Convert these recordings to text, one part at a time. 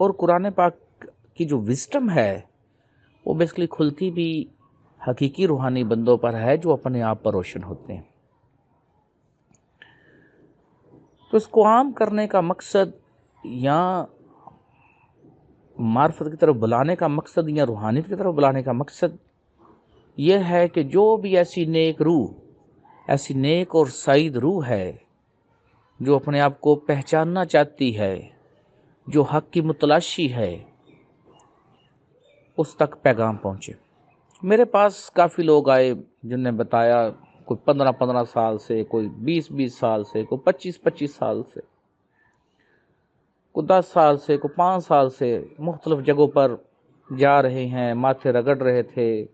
اور قرآن پاک کی جو وزڈم ہے وہ بیسکلی کھلتی بھی حقیقی روحانی بندوں پر ہے جو اپنے آپ پر روشن ہوتے ہیں۔ تو اس کو عام کرنے کا مقصد یا معرفت کی طرف بلانے کا مقصد یا روحانیت کی طرف بلانے کا مقصد یہ ہے کہ جو بھی ایسی نیک روح، ایسی نیک اور سعید روح ہے جو اپنے آپ کو پہچاننا چاہتی ہے، جو حق کی متلاشی ہے، اس تک پیغام پہنچے۔ میرے پاس کافی لوگ آئے جن نے بتایا، کوئی 15 سال سے، کوئی 20 سال سے، کوئی 25 سال سے، کوئی 10 سال سے، کوئی 5 سال سے مختلف جگہوں پر جا رہے ہیں، ماتھے رگڑ رہے تھے،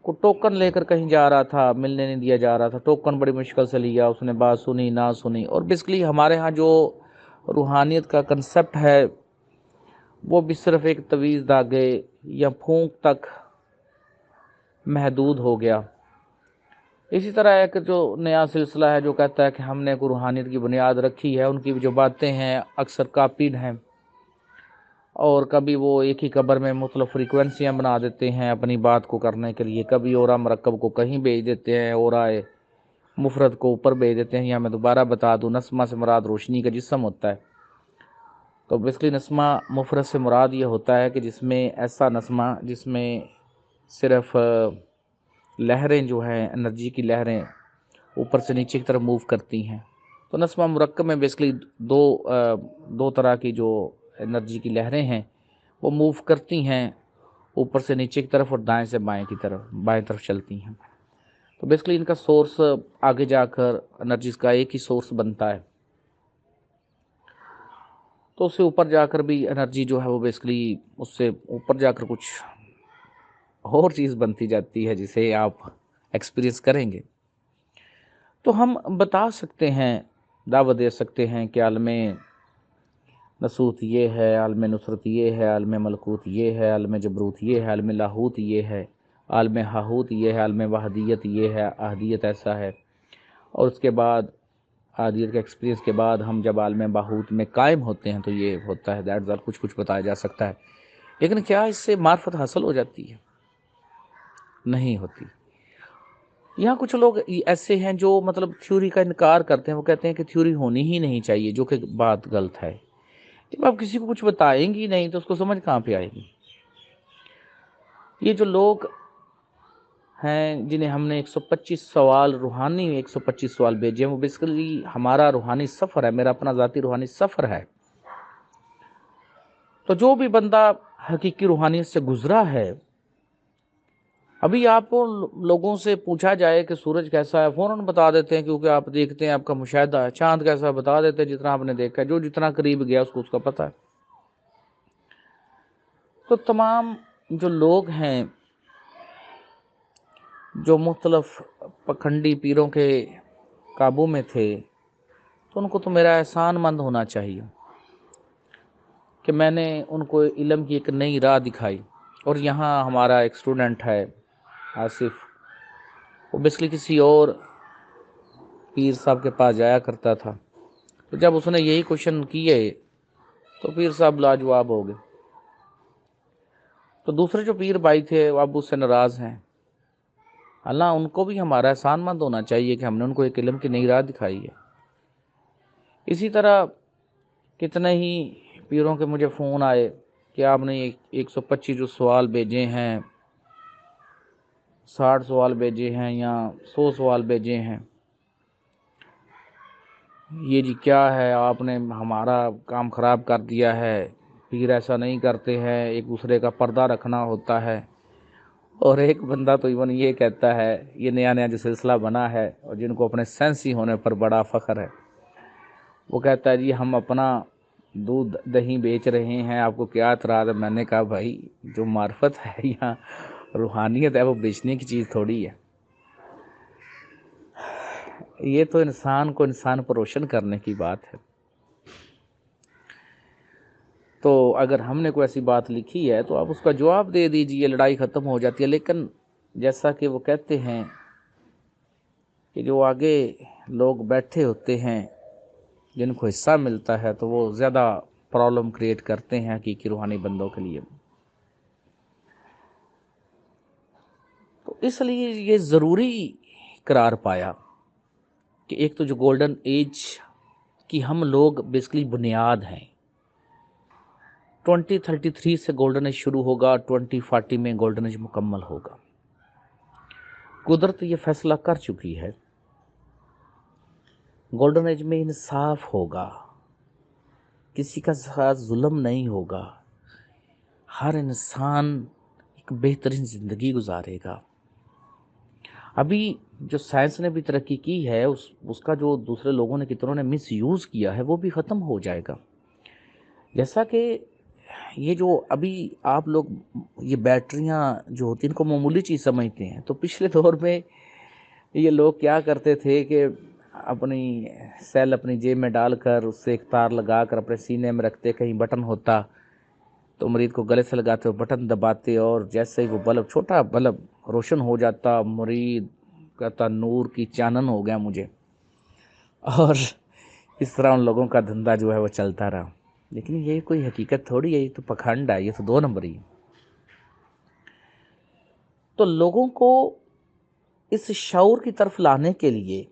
کوئی ٹوکن لے کر کہیں جا رہا تھا، ملنے نہیں دیا جا رہا تھا، ٹوکن بڑی مشکل سے لیا، اس نے بات سنی نہ سنی۔ اور بیسکلی ہمارے ہاں جو روحانیت کا کنسپٹ ہے وہ بھی صرف ایک تویز دھاگے یا پھونک تک محدود ہو گیا۔ اسی طرح ایک جو نیا سلسلہ ہے جو کہتا ہے کہ ہم نے کوئی روحانیت کی بنیاد رکھی ہے، ان کی جو باتیں ہیں اکثر کاپیڈ ہیں، اور کبھی وہ ایک ہی قبر میں مختلف فریکوینسیاں بنا دیتے ہیں اپنی بات کو کرنے کے لیے، کبھی اورا مرکب کو کہیں بھیج دیتے ہیں، اورا مفرد کو اوپر بھیج دیتے ہیں۔ یا میں دوبارہ بتا دوں، نسمہ سے مراد روشنی کا جسم ہوتا ہے۔ تو بیسکلی نسمہ مفرد سے مراد یہ ہوتا ہے کہ جس میں ایسا نسمہ جس میں صرف لہریں جو ہیں، انرجی کی لہریں اوپر سے نیچے کی طرف موو کرتی ہیں۔ تو نسمہ مرکب میں بیسکلی دو طرح کی جو انرجی کی لہریں ہیں وہ موو کرتی ہیں اوپر سے نیچے کی طرف اور دائیں سے بائیں کی طرف، بائیں طرف چلتی ہیں۔ تو بیسکلی ان کا سورس آگے جا کر انرجیز کا ایک ہی سورس بنتا ہے، تو اس سے اوپر جا کر بھی انرجی جو ہے وہ بیسکلی اس سے اوپر جا کر کچھ اور چیز بنتی جاتی ہے جسے آپ ایکسپیرینس کریں گے۔ تو ہم بتا سکتے ہیں، دعوت دے سکتے ہیں کہ عالم نسوت یہ ہے، عالم نصرت یہ ہے، عالم ملکوت یہ ہے، عالم جبروت یہ ہے، عالم لاہوت یہ ہے، عالم ہاہوت یہ ہے، عالم وحدیت یہ ہے، احدیت ایسا ہے۔ اور اس کے بعد احدیت کے ایکسپیرینس کے بعد ہم جب عالم باہوت میں قائم ہوتے ہیں تو یہ ہوتا ہے، دیٹ کچھ بتایا جا سکتا ہے۔ لیکن کیا اس سے معرفت حاصل ہو جاتی ہے؟ نہیں ہوتی۔ یہاں کچھ لوگ ایسے ہیں جو مطلب تھیوری کا انکار کرتے ہیں، وہ کہتے ہیں کہ تھیوری ہونی ہی نہیں چاہیے، جو کہ بات غلط ہے۔ جب آپ کسی کو کچھ بتائیں گی نہیں تو اس کو سمجھ کہاں پہ آئے گی؟ یہ جو لوگ ہیں جنہیں ہم نے 125 سوال روحانی 125 سوال بھیجے ہیں، وہ بیسیکلی ہمارا روحانی سفر ہے، میرا اپنا ذاتی روحانی سفر ہے۔ تو جو بھی بندہ حقیقی روحانیت سے گزرا ہے، ابھی آپ کو لوگوں سے پوچھا جائے کہ سورج کیسا ہے، فوراً بتا دیتے ہیں کیونکہ آپ دیکھتے ہیں، آپ کا مشاہدہ ہے۔ چاند کیسا ہے بتا دیتے ہیں، جتنا آپ نے دیکھا ہے، جو جتنا قریب گیا اس کا پتہ ہے۔ تو تمام جو لوگ ہیں جو مختلف پکھنڈی پیروں کے قابو میں تھے، تو ان کو تو میرا احسان مند ہونا چاہیے کہ میں نے ان کو علم کی ایک نئی راہ دکھائی۔ اور یہاں ہمارا ایک اسٹوڈنٹ ہے آصف، وہ بیسکلی کسی اور پیر صاحب کے پاس جایا کرتا تھا، تو جب اس نے یہی کوشچن کیے تو پیر صاحب لاجواب ہو گئے۔ تو دوسرے جو پیر بھائی تھے وہ اب اس سے ناراض ہیں۔ اللہ ان کو بھی ہمارا احسان مند ہونا چاہیے کہ ہم نے ان کو ایک علم کی نئی راہ دکھائی ہے۔ اسی طرح کتنے ہی پیروں کے مجھے فون آئے کہ آپ نے 125 جو سوال بھیجے ہیں، 60 سوال بھیجے ہیں یا 100 سوال بھیجے ہیں، یہ جی کیا ہے، آپ نے ہمارا کام خراب کر دیا ہے، پیر ایسا نہیں کرتے ہیں، ایک دوسرے کا پردہ رکھنا ہوتا ہے۔ اور ایک بندہ تو ایون یہ کہتا ہے، یہ نیا جو سلسلہ بنا ہے اور جن کو اپنے سینسی ہونے پر بڑا فخر ہے، وہ کہتا ہے جی ہم اپنا دودھ دہی بیچ رہے ہیں، آپ کو کیا اعتراض ہے؟ میں نے کہا بھائی جو معرفت ہے یا روحانیت ہے وہ بیچنے کی چیز تھوڑی ہے، یہ تو انسان کو انسان پر روشن کرنے کی بات ہے۔ تو اگر ہم نے کوئی ایسی بات لکھی ہے تو آپ اس کا جواب دے دیجئے، لڑائی ختم ہو جاتی ہے۔ لیکن جیسا کہ وہ کہتے ہیں کہ جو آگے لوگ بیٹھے ہوتے ہیں جن کو حصہ ملتا ہے تو وہ زیادہ پرابلم کریٹ کرتے ہیں حقیقی روحانی بندوں کے لیے۔ تو اس لیے یہ ضروری قرار پایا کہ ایک تو جو گولڈن ایج کی ہم لوگ بیسکلی بنیاد ہیں، 2033 سے گولڈن ایج شروع ہوگا، 2040 میں گولڈن ایج مکمل ہوگا۔ قدرت یہ فیصلہ کر چکی ہے، گولڈن ایج میں انصاف ہوگا، کسی کا ساتھ ظلم نہیں ہوگا، ہر انسان ایک بہترین زندگی گزارے گا۔ ابھی جو سائنس نے بھی ترقی کی ہے، اس کا جو دوسرے لوگوں نے کتنوں نے مس یوز کیا ہے وہ بھی ختم ہو جائے گا۔ جیسا کہ یہ جو ابھی آپ لوگ یہ بیٹریاں جو ہوتی ہیں ان کو معمولی چیز سمجھتے ہیں، تو پچھلے دور میں یہ لوگ کیا کرتے تھے کہ اپنی سیل اپنی جیب میں ڈال کر اس سے ایک تار لگا کر اپنے سینے میں رکھتے، کہیں بٹن ہوتا تو مریض کو گلے سے لگاتے اور بٹن دباتے، اور جیسے ہی وہ بلب، چھوٹا بلب روشن ہو جاتا، مریض کہتا نور کی چانن ہو گیا مجھے، اور اس طرح ان لوگوں کا دھندا جو ہے وہ چلتا رہا۔ لیکن یہ کوئی حقیقت تھوڑی ہے، یہ تو پکھنڈ ہے، یہ تو 2 نمبر ہی ہے۔ تو لوگوں کو اس شعور کی طرف لانے کے لیے،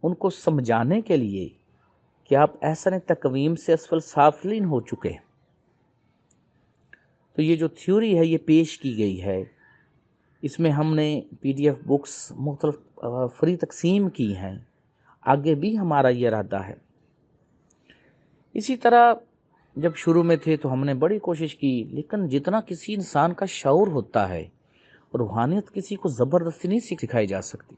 ان کو سمجھانے کے لیے کہ آپ احسن تقویم سے اسفل سافلین ہو چکے، تو یہ جو تھیوری ہے یہ پیش کی گئی ہے۔ اس میں ہم نے PDF بکس مختلف فری تقسیم کی ہیں، آگے بھی ہمارا یہ ارادہ ہے۔ اسی طرح جب شروع میں تھے تو ہم نے بڑی کوشش کی، لیکن جتنا کسی انسان کا شعور ہوتا ہے، روحانیت کسی کو زبردستی نہیں سکھائی جا سکتی۔